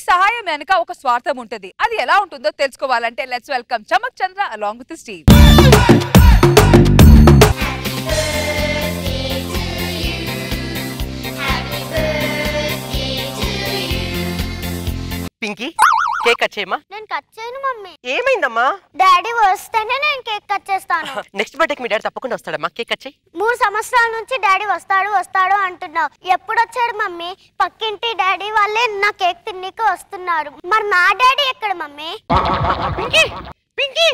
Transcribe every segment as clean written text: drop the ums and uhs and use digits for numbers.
సహాయం వెనుక ఒక స్వార్థం ఉంటది. అది ఎలా ఉంటుందో తెలుసుకోవాలంటే let's welcome Chammak Chandra along with Steve. Pinky cake cut చేయమా? నేను కట్ చేయను మమ్మీ. ఏమైందమ్మా? డాడీ వస్తేనే నేను కేక్ కట్ చేస్తాను. నెక్స్ట్ బర్త్డేకి మీ డాడీ తప్పకుండా వస్తాడమ్మా. కేక్ కట్ చేయి. 3 సంవత్సరాల నుంచి డాడీ వస్తాడు అంటున్నావు. ఎప్పుడు వచ్చాడు మమ్మీ? పక్కింటి డాడీ వాళ్ళే నా కేక్ తిన్నికి వస్తున్నారు. మరి నా డాడీ ఎక్కడ మమ్మీ? పింకీ పింకీ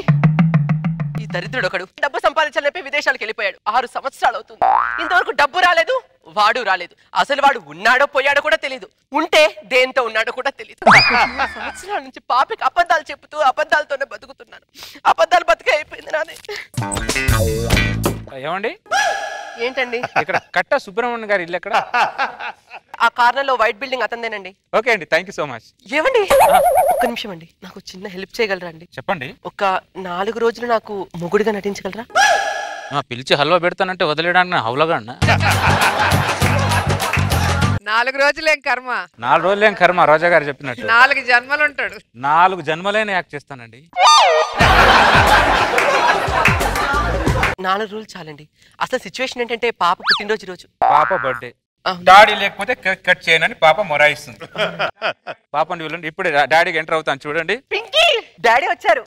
ఈ దరిద్రుడు ఒకడు డబ్బు సంపాదించాలని విదేశాలకు వెళ్ళిపోయాడు. 6 సంవత్సరాలు అవుతుంది. ఇంతవరకు డబ్బు రాలేదు, వాడు రాలేదు. అసలు వాడు ఉన్నాడో పోయాడో కూడా తెలీదు. ఉంటే దేంతో ఉన్నాడో కూడా తెలీదు. 3 సంవత్సరాల నుంచి పాపకి అబద్ధాలు చెప్తూ అబద్ధాలతోనే బతుకుతున్నాను. అబద్ధాలు బతికే అయిపోయింది నాది. ఏమండి? ఏంటండి? ఇక్కడ కట్ట సుబ్రహ్మణ్యం గారి ఇల్లు ఎక్కడ? ఆ కార్నర్ లో వైట్ బిల్డింగ్ అతందేనండి. ఓకే అండి, థ్యాంక్ యూ సో మచ్. ఏమండి ఒక్క నిమిషం అండి, నాకు చిన్న హెల్ప్ చేయగలరా అండి? చెప్పండి. ఒక 4 రోజులు నాకు మొగుడుగా నటించగలరా? పిలిచి హల్వా పెడతానంటే వదిలేయడానికి హౌలగా అన్న. 4 రోజులేం కర్మ, 4 రోజులేం కర్మ. రోజా గారు చెప్పినట్టు 4 జన్మలు ఉంటాడు. 4 జన్మలైన యాక్ట్ చేస్తానండి. 4 రోజులు చాలండి. అసలు సిచ్యువేషన్ ఏంటంటే పాప పుట్టినరోజు రోజు. పాప బర్త్డే. డాడీ లేకపోతే కేక్ కట్ చేయనని పాప మొరాయిస్తుంది. పాపని చూడండి, ఇప్పుడు డాడీకి ఎంటర్ అవుతాను చూడండి. పింకీ డాడీ వచ్చారు.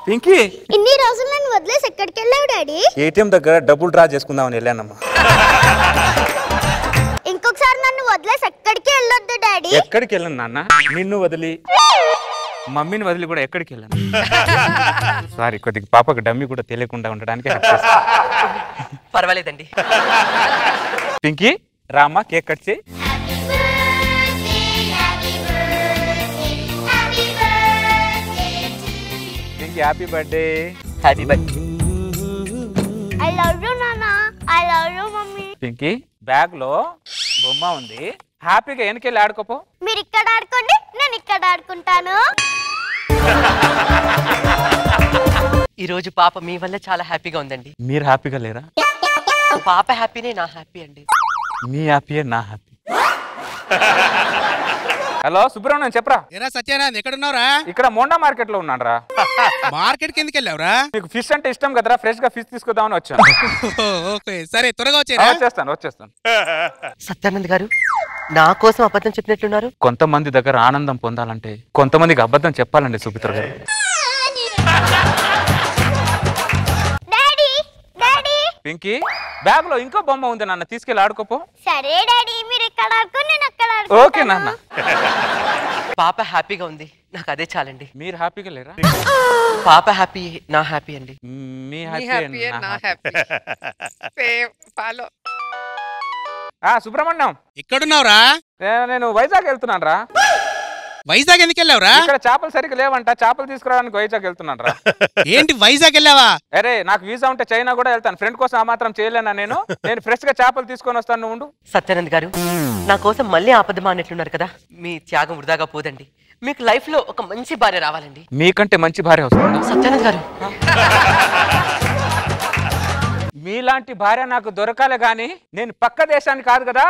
పింకీ ఇన్ని రోజులు నన్ను వదిలేసి ఎక్కడికి వెళ్ళావు డాడీ? ఏటీఎం దగ్గర డబ్బులు డ్రా చేసుకుందామని వెళ్ళానమ్మా. ఇంకొకసారి నన్ను వదిలేసి ఎక్కడికి వెళ్ళొద్దు డాడీ. ఎక్కడికి వెళ్ళను నాన్న, నిన్ను వదిలి మమ్మీని వదిలి కూడా ఎక్కడికి వెళ్ళాను. సారీ, కొద్దిగా పాపకు డమ్మీ కూడా తెలియకుండా ఉండడానికి. పర్వాలేదండి. పింకీ రామ్మా, కేక్ కట్ చేయి. Pinky happy birthday. Happy birthday. I love you నాన్న. I love you mummy. Pinky bag లో బొమ్మ ఉంది, హ్యాపీగా వెనకెళ్ళి ఆడుకోపో. మీరు ఇక్కడ ఆడుకోండి, నేను ఇక్కడ ఆడుకుంటాను. ఈ రోజు పాప మీ వల్ల చాలా హ్యాపీగా ఉందండి. మీరు హ్యాపీగా లేరా? పాప హ్యాపీనే నా హ్యాపీ అండి. మీ హ్యాపీయే నా హ్యాపీ. హలో సుబ్రహ్మణ్యం, చెప్పరా. ఏరా సత్యానంద్, ఎక్కడున్నావురా? ఇక్కడ మోండా మార్కెట్ లో ఉన్నాను రా. మార్కెట్ కిందకి వెళ్ళావురా? నీకు ఫిష్ అంటే ఇష్టం కదరా, ఫ్రెష్ గా ఫిష్ తీసుకుందామని వచ్చాను. ఓకే సరే, త్వరగా వచ్చేరా. వచ్చేస్తాను. సత్యానంద్ గారు నా కోసం అబద్ధం చెప్పినట్లున్నారు. కొంతమంది దగ్గర ఆనందం పొందాలంటే కొంతమందికి అబద్ధం చెప్పాలండి సుమిత్ర గారు. పింకీ బ్యాగ్ లో ఇంకో బొమ్మ ఉంది నాన్న, తీసుకెళ్ళి ఆడుకోపో. సరే డాడీ, మీరు ఇక్కడ ఆడుకో, నేను అక్కడ ఆడుకో. ఓకే నాన్న. పాప హ్యాపీగా ఉంది, నాకు అదే చాలండి. మీరు హ్యాపీగా లేరా? పాప హ్యాపీ నా హ్యాపీ అండి. మీ హ్యాపీ నా హ్యాపీ. ఫాలో. సుబ్రహ్మణ్యం ఎక్కడున్నావురా? నేను వైజాగ్ వెళ్తున్నాను రా. వైజాగ్ ఎందుకు వెళ్ళావురా? ఇక్కడ చేపలు సరిగ్గా లేవంట, చేపలు తీసుకురావడానికి వైజాగ్ వెళ్తున్నాను రా. ఏంటి వైజాగ్ వెళ్ళావా? అరే నాకు వీసా ఉంటే చైనా కూడా వెళ్తాను. ఫ్రెండ్ కోసం ఆ మాత్రం చేయలేనా నేను? ఫ్రెష్ గా చేపలు తీసుకొని వస్తాను, నువ్వు ఉండు. సత్యానంద్ గారు నా కోసం మళ్ళీ ఆపదమా అన్నట్లున్నారు కదా. మీ త్యాగం వృధాగా పోదండి. మీకు లైఫ్ లో ఒక మంచి భార్య రావాలండి. మీకంటే మంచి భార్య వస్తుందా? సత్యానంద్ గారు మీలాంటి భార్య నాకు దొరకాలే గాని నేను పక్క దేశానికి కాదు కదా,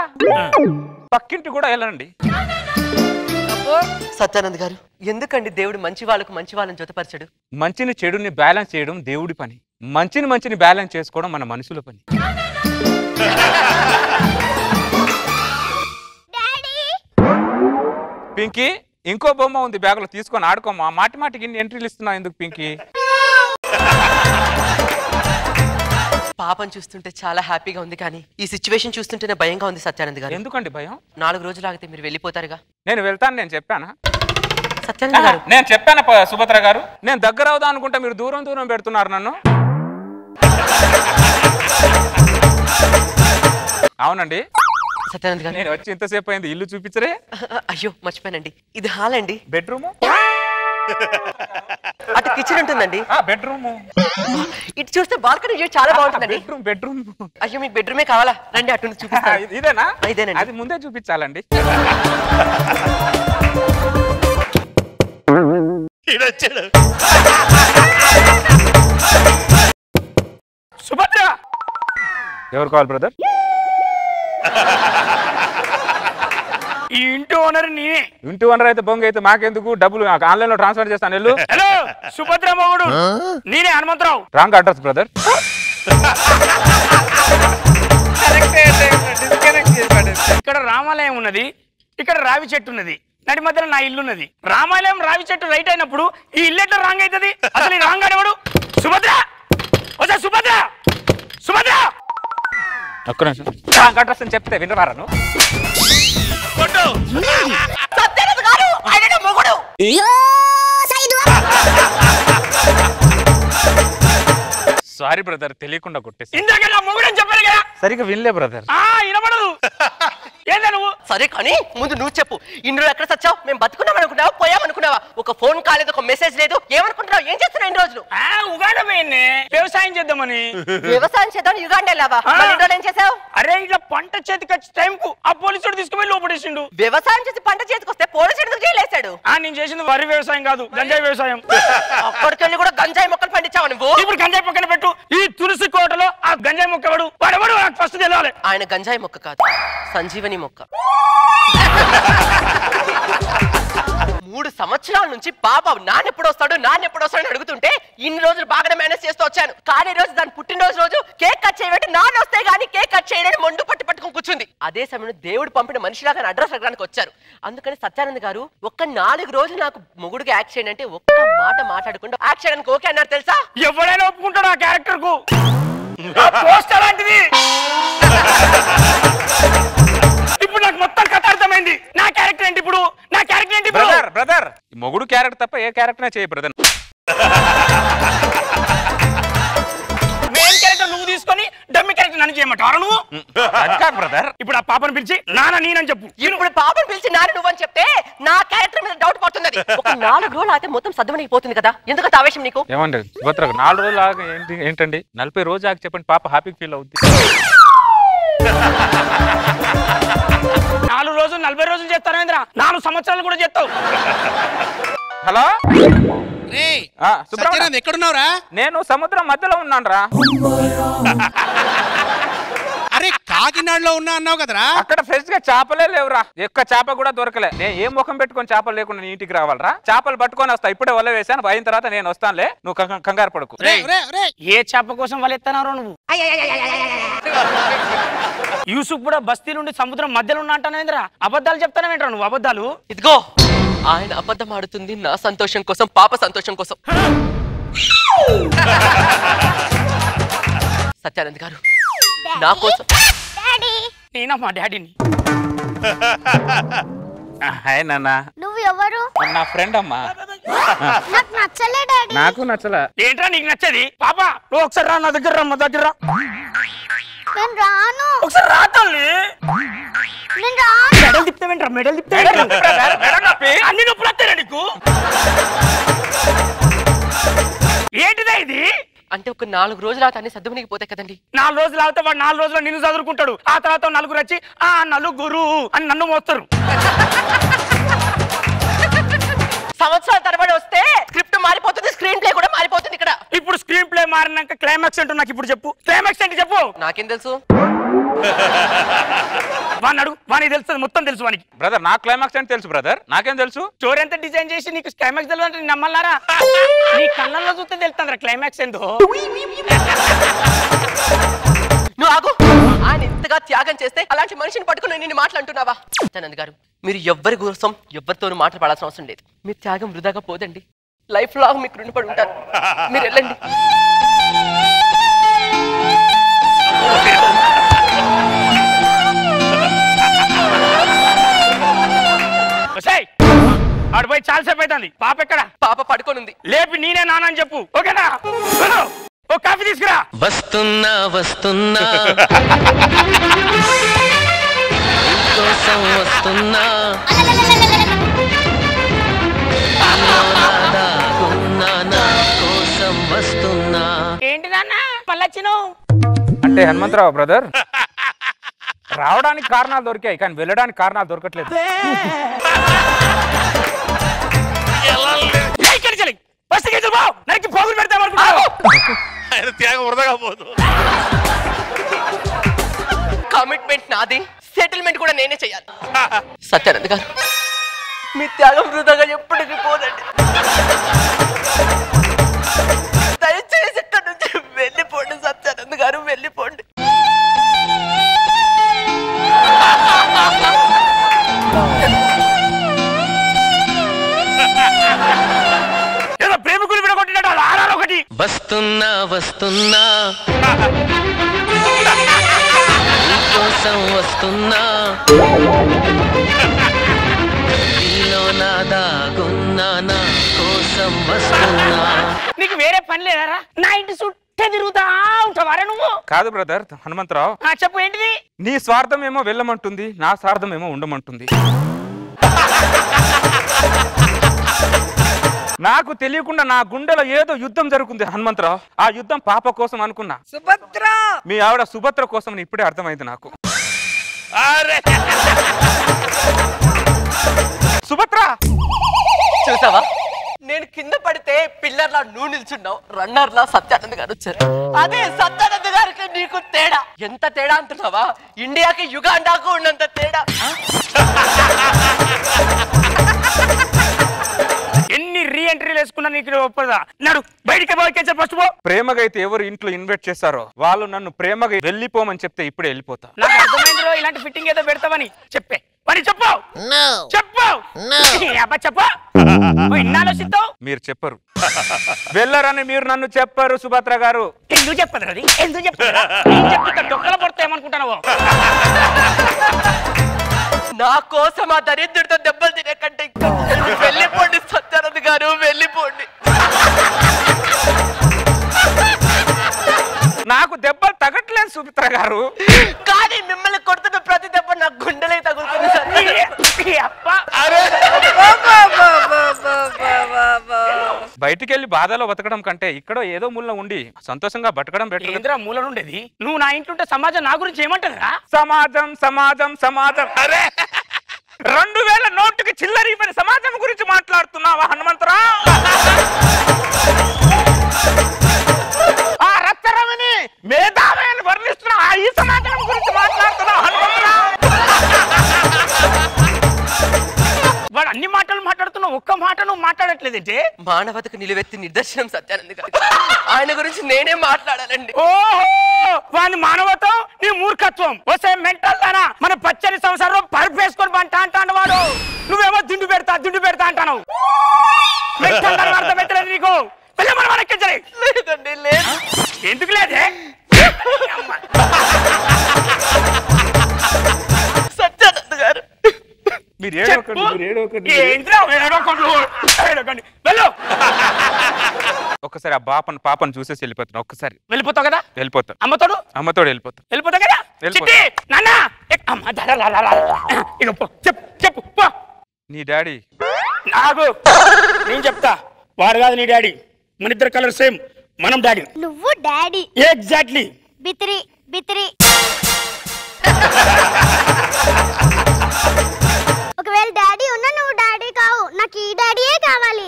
పక్కింటి కూడా వెళ్ళండి. సత్యానంద్ గారు ఎందుకండి దేవుడు మంచి వాళ్ళని జతపరచడు? మంచిని చెడుని బ్యాలెన్స్ చేయడం దేవుడి పని, మంచిని బ్యాలెన్స్ చేసుకోవడం మన మనుషుల పని. పింకీ ఇంకో బొమ్మ ఉంది బ్యాగ్ లో, తీసుకొని ఆడుకోమా. మాటికి ఇన్ని ఎంట్రీలు ఇస్తున్నావు ఎందుకు పింకీ? పాపం చూస్తుంటే చాలా హ్యాపీగా ఉంది, కానీ ఈ సిచ్యువేషన్ చూస్తుంటేనే భయంగా ఉంది. సత్యానంద్ గారు ఎందుకండి భయం? 4 రోజులు ఆగితే మీరు వెళ్ళిపోతారుగా. నేను వెళ్తాను, నేను చెప్పానా? సత్యానంద్ గారు నేను చెప్పాను సుభద్ర గారు, నేను దగ్గర అవుదా అనుకుంటే మీరు దూరం పెడుతున్నారు నన్ను. అవునండి సత్యానంద్ గారు, నేను వచ్చి ఇంతసేపు అయింది, ఇల్లు చూపించరే. అయ్యో మర్చిపోయానండి, ఇది హాల్ అండి. బెడ్రూమ్, అటు కిచెన్ ఉంటుందండి. బెడ్రూమ్, ఇటు చూస్తే బాల్కనీ చాలా బాగుంటుందండి. బెడ్రూమ్. అయ్యో మీకు బెడ్రూమే కావాలా? రండి అటు చూపిస్తాను. ఇదేనా? ఇదేనండి. అది ముందే చూపించాలండి. సుభద్ర ఎవరు కావాలి బ్రదర్? ఈ ఇంటి ఓనర్ నేనే. ఇంటి ఓనర్ అయితే బొంగ అయితే మాకెందుకు, డబ్బులు ఆన్లైన్ లో ట్రాన్స్ఫర్ చేస్తాను వెళ్ళు. హలో సుభద్ర మొగుడు నేనే హనుమంతరావు. Wrong address brother. ఇక్కడ రామాలయం ఉన్నది, ఇక్కడ రావి చెట్టు ఉన్నది, నడి మధ్యలో నా ఇల్లు ఉన్నది. రామాలయం రావి చెట్టు రైట్ అయినప్పుడు ఈ ఇల్లు ఎట్లా రాంగ్ అవుతుంది? అసలు ఈ రాంగ్ అనేవాడు సుభద్ర. సుభద్ర సుభద్ర ఒక్క నిమిషం. రాంగ్ అడ్రస్ అని చెప్తే వినరాను. సారీ బ్రదర్, తెలియకుండా కొట్టేసి. ఇందాక నా మొగుడని చెప్పాను కదా. సరిగ్గా వినలే బ్రదర్. వినపడదు. ఏందా నువ్వు? సరే కానీ ముందు నువ్వు చెప్పు, ఇన్ని రోజులు ఎక్కడ సచ్చావు? మేము బతుకున్నాం అనుకున్నావా, పోయామనుకున్నావా? ఒక ఫోన్ కాల్ లేదు, ఒక మెసేజ్ లేదు, ఏమనుకుంటున్నావు? ఏం చేస్తున్నావు ఇన్ని రోజులు? ఉగాండా పోయింది వ్యవసాయం చేద్దామని. వ్యవసాయం చేద్దాం యుగాండా వెళ్ళావా? ఏం చేసావు? అరే ఇట్లా పంట చేతికి వచ్చే టైం కు ఆ పోలీసుడు తీసుకుపోయి లోపడేసిండు. వ్యవసాయం చేసి పంట చేతికి వస్తే పోలీసుడు జైలేసాడు. నేను చేసింది వరి వ్యవసాయం కాదు, గంజాయి వ్యవసాయం. అక్కడికెళ్ళి కూడా గంజాయి మొక్కలు పండించావు నువ్వు. ఇప్పుడు గంజాయి పక్కన పెట్టు, ఈ తులసి కోటలో ఆ గంజాయి మొక్క వాడు ఫస్ట్ తెలియాలి. ఆయన గంజాయి మొక్క కాదు, సంజీవని మొక్క. 3 సంవత్సరాల నుంచి పాప నాన్నెప్పుడు వస్తాడు అడుగుతుంటే ఇన్ని రోజులు బాగానే మేనేజ్ చేస్తూ వచ్చాను. కానీ రోజు దాని పుట్టినరోజు రోజు కేక్ కట్ చేయబట్టి నాన్న వస్తే గానీ కేక్ కట్ చేయడానికి మొండు పట్టుకొని కూర్చుంది. అదే సమయంలో దేవుడు పంపిన మనిషిలాగా అడ్రస్ అడగడానికి వచ్చారు. అందుకని సత్యానంద్ గారు ఒక్క 4 రోజులు నాకు మొగుడుగా యాక్ట్ చేయండి అంటే ఒక్క మాట మాట్లాడకుండా యాక్ట్ చేయడానికి ఓకే అన్నారు తెలుసా? ఎవరైనా ఒప్పుకుంటాడు ఆ క్యారెక్టర్ కు. పోస్టర్ లాంటిది. ఇప్పుడు నాకు మొత్తం కథ అర్థమైంది. నా క్యారెక్టర్ ఏంటి ఇప్పుడు? నా క్యారెక్టర్ ఏంటి బ్రదర్? మొగుడు క్యారెక్టర్ తప్ప ఏ క్యారెక్టర్ చేయ బ్రదర్. మెయిన్ క్యారెక్టర్ నువ్వు తీసుకొని డమ్మి క్యారెక్టర్ నన్ను చేయమంటారు నువ్వు? బ్రదర్ ఇప్పుడు ఆ పాపను పిలిచి నాన్న నేనని చెప్పు. ఇప్పుడు పాపను పిలిచి నాన్న నువ్వని చెప్తే నా క్యారెక్టర్ మీద డౌట్ పడుతుంది. ఒక 4 రోజులు అయితే మొత్తం సద్దుమణికి పోతుంది కదా, ఎందుకంత ఆవేశం నీకు? ఏమండి సుభద్ర 4 రోజులు ఆగ ఏంటండి 40 రోజు ఆగి చెప్పండి, పాప హ్యాపీ ఫీల్ అవుద్ది. 4 రోజులు 40 రోజులు చేస్తారేంద్ర, 4 సంవత్సరాలు కూడా చేస్తావు. హలో సత్యానంద్ ఎక్కడున్నావురా? నేను సముద్రం మధ్యలో ఉన్నాను రా. అరే కాకినాడలో ఉన్నా అన్నావు కదరా? అక్కడ ఫ్రెష్ గా చేపలే లేవురా, ఒక్క చేప కూడా దొరకలే. నేను ఏ ముఖం పెట్టుకొని చేపలు లేకుండా నీ ఇంటికి రావాలరా? చేపలు పట్టుకొని వస్తా, ఇప్పుడే వల్ల వేసాను, అయిన తర్వాత నేను వస్తానులే, నువ్వు కంగారు పడుకు. ఏ చేప కోసం వలెత్తనారో నువ్వు? యూసుఫ్ కూడా బస్తీ నుండి సముద్రం మధ్యలో ఉన్నా అంటానేంద్రా, అబద్ధాలు చెప్తానేంట్రా నువ్వు? అబద్ధాలు ఇదిగో ఆయన అబద్ధం ఆడుతుంది నా సంతోషం కోసం, పాప సంతోషం కోసం. సత్యానంద్ గారు నా కోసం. నేనా మా డాడీని? హాయ్ నాన్న. నువ్వు ఎవరు? నా ఫ్రెండ్ అమ్మా. నాకు నచ్చలే డాడీ. నాకు నచ్చలే. ఏంట్రా నీకు నచ్చది? పాప నువ్వు ఒకసారి రా నా దగ్గర, మా దగ్గర. నేను రాను. ఒకసారి రా తల్లి. నేను రాను. మెడల్ తిప్పుతావేంట్రా? మెడల్ అన్ని నొప్పులు వస్తాయి నీకు. ఏంటిదా ఇది? అంటే ఒక 4 రోజులు అతన్ని సద్దుమణికి పోతాయి కదండి. 4 రోజులు అవుతా వాడు 4 రోజులు నిన్ను చదువుకుంటాడు. ఆ తర్వాత 4 వచ్చి ఆ నలుగురు అని నన్ను మోస్తారు. సంవత్సరాల తరబడి వస్తే స్క్రిప్ట్ మారిపోతుంది, స్క్రీన్ ప్లే కూడా మారిపోతుంది ఇక్కడ. ఇప్పుడు స్క్రీన్ ప్లే మారినాక క్లైమాక్స్ ఏంటో నాకు ఇప్పుడు చెప్పు. క్లైమాక్స్ ఏంటి చెప్పు. నాకేం తెలుసు? వాడిని అడుగు, వానికి తెలుస్తుంది, మొత్తం తెలుసు వానికి. బ్రదర్ నాకు క్లైమాక్స్ అంటే తెలుసు బ్రదర్, నాకేం తెలుసు? స్టోరీ ఎంత డిజైన్ చేసి నీకు క్లైమాక్స్ తెలియదు అంటే నమ్మల్లారా? నీ కళ్ళల్లో చూస్తే తెలుస్తుందిరా క్లైమాక్స్ ఏందో. నువ్వు ఆగు. ఆయన ఇంతగా త్యాగం చేస్తే అలాంటి మనిషిని పట్టుకుని నిన్ను మాట్లాడుతున్నావా? సత్యానంద్ గారు మీరు ఎవ్వరి కోసం ఎవరితోనూ మాట్లాడాల్సిన అవసరం లేదు. మీ త్యాగం వృధాగా పోదండి, లైఫ్ లాంగ్ మీకు రుణపడి ఉంటారు. మీరు వెళ్ళండి. ఆడు పోయి చాలాసేపు అవుతుంది. పాప ఎక్కడ? పాప పడుకోనుంది. లేపి నేనే నాన్న అని చెప్పు, ఓకేనా? ఓ కాఫీ తీసుకురా. వస్తున్నా వస్తున్నా కోసం వస్తున్నా, నా కోసం వస్తున్నా. ఏంటి నాన్న పల్లచ్చినావు? అంటే హనుమంతరావు బ్రదర్, రావడానికి కారణాలు దొరికాయి కానీ వెళ్ళడానికి కారణాలు దొరకట్లేదు. కమిట్మెంట్ నాది, సెటిల్మెంట్ కూడా నేనే చేయాలి. సత్యానంద్ గారు మీ త్యాగం వృధాగా ఎప్పటికీ పోదండి. దయచేసి ఇక్కడ నుంచి వెళ్ళిపోండి సత్యానంద్ గారు, వెళ్ళిపోండి. ఏదో ప్రేమికులు విడగొట్టినట్టు ఆరారు ఒకటి. వస్తున్నా వస్తున్నా నీకోసం వస్తున్నా నీలో నా దాగున్నా నా కోసం వస్తున్నా. నీకు వేరే పని లేదారా? నా ఇంటి చుట్టే తిరుగుతా ఉంటావారా నువ్వు? కాదు బ్రదర్ హనుమంతరావు, చెప్పు ఏంటిది? నీ స్వార్థం ఏమో వెళ్ళమంటుంది, నా స్వార్థం ఏమో ఉండమంటుంది. నాకు తెలియకుండా నా గుండెలో ఏదో యుద్ధం జరుగుతుంది హనుమంతరావు. ఆ యుద్ధం పాప కోసం అనుకున్నా, సుభద్ర మీ ఆవిడ సుభద్ర కోసం ఇప్పుడే అర్థమైంది నాకు. సుభద్ర చూసావా, నేను కింద పడితే పిల్లర్లా నువ్వు నిల్చున్నావు, రన్నర్లా సత్యానంద్ గారు వచ్చారు. అదే సత్యానంద్ గారికి నీకు తేడా. ఎంత తేడా అంటున్నావా? ఇండియాకి యుగాండాకు ఉన్నంత తేడా. ఎన్ని రీ ఎంట్రీలు వేసుకున్నా నీకు ఒప్పదా? నాడు బయటికి పోయి ఫస్ట్ పో. ప్రేమగా అయితే ఎవరు ఇంట్లో ఇన్వైట్ చేస్తారో వాళ్ళు నన్ను ప్రేమగా వెళ్ళిపోమని చెప్తే ఇప్పుడే వెళ్ళిపోతా. నాకు అర్థమైందిరో ఇలాంటి ఫిట్టింగ్ ఏదో పెడతావని. చెప్పే మరి చెప్పు చెప్పు అబ్బా చెప్పు. ఇన్నాలోచిస్తావు మీరు చెప్పరు, వెళ్ళరని మీరు నన్ను చెప్పరు సుభద్ర గారు. ఎందుకు చెప్పదు అది? ఎందుకు చెప్తా దొక్కల పడతా ఏమనుకుంటున్నావు? నా కోసం ఆ దరిద్రుడితో దెబ్బలు తినే కంటే వెళ్ళిపోండి సత్యానంద్ గారు, వెళ్ళిపోండి. నాకు దెబ్బలు తగట్లేదు సుమిత్ర గారు, కానీ మిమ్మల్ని కొడుతున్న ప్రతి దెబ్బ నాకు గుండెలే తగులుతుంది సార్. బయటికి వెళ్ళి బాధలో బతకడం కంటే ఇక్కడ ఏదో మూల ఉండి సంతోషంగా బతకడం బెటర్. ఏంద్రా మూల ఉండేది? నువ్వు నా ఇంట్లో ఉంటే సమాజం నా గురించి ఏమంటదిరా? సమాజం సమాజం సమాజం. అరే 2000 నోటుకి చిల్లరి పని సమాజం గురించి మాట్లాడుతున్నావా హనుమంతరావు? ఆ రచ్చరమని మేధావిని వర్ణిస్తున్నా ఈ సమాజం గురించి మాట్లాడుతున్నావు హనుమంతరావు? వాడు అన్ని మాటలు మాట్లాడుతున్నావు, ఒక్క మాట నువ్వు మాట్లాడట్లేదంటే. మానవతకు నిలువెత్తి నిదర్శనం సత్యానంద్ గారు. ఆయన గురించి నేనే మాట్లాడాలండి. ఓహో, వాని మానవత్వం నీ మూర్ఖత్వం. వస్తే మెంటల్ దానా, మన పచ్చని సంవత్సరం పరుపు వేసుకొని పంట అంటాను వాడు. నువ్వేమో దిండు పెడతా అంటాను. మెంటల్ దాని అర్థం పెట్టలేదు నీకు. మనం ఎక్కించలే. లేదండి, లేదు. ఎందుకు లేదే? సత్యానంద్ గారు మీరు ఏడవకండి. ఒక్కసారి ఆ పాపను చూసేసి వెళ్ళిపోతున్నా. ఒక్కసారి వెళ్ళిపోతావు కదా? వెళ్ళిపోతా. అమ్మతోడు వెళ్ళిపోతా కదా? నాన్న చెప్పు పో. నీ డాడీ నాకు నేను చెప్తా. వాడు కాదు నీ డాడీ, మన ఇద్దరు కలర్ సేమ్, మనం డాడీ. నువ్వు డాడీ ఎగ్జాక్ట్లీ. బిత్రి ఒకవేళ డాడీ ఉన్నా నువ్వు డాడీ కావు, నాకు ఈ డాడీయే కావాలి.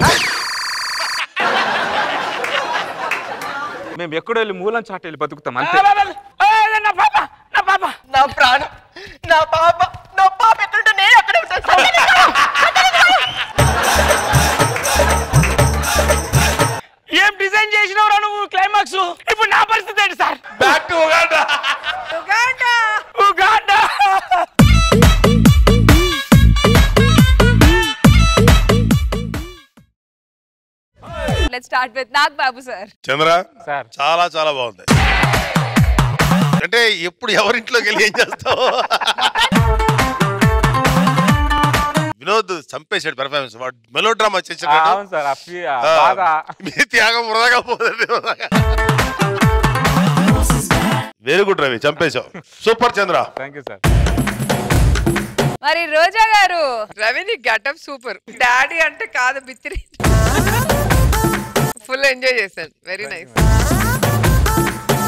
మేము ఎక్కడో వెళ్ళి మూలం చాట వెళ్ళి బతుకుతాం అంతే. నా పాప నా ప్రాణం, నా పాప ఎక్కడుంటే నేను అక్కడే ఉంటాను. ఏం డిజైన్ చేసినవరా నువ్వు క్లైమాక్స్? ఇప్పుడు నా పరిస్థితి ఏంటి sir? Back to Uganda. Let's start with Nag Babu sir. Chandra sir చాలా చాలా బాగుంది. అంటే ఎప్పుడు ఎవరింట్లోకి వెళ్ళి ఏం చేస్తావు? వినోద్ చంపేశాడు పెర్ఫార్మెన్స్. వాడు మెలో డ్రామా చేసాడు. మీ త్యాగం వృధాగా పోతుంది. వెరీ గుడ్ రవి, చంపేశావు. Super Chandra. Thank you sir. మరి రోజా గారు, రవిని గెటప్ సూపర్. డాడీ అంటే కాదు బిత్తిరి. ఫుల్ ఎంజాయ్ చేశాను. Very nice.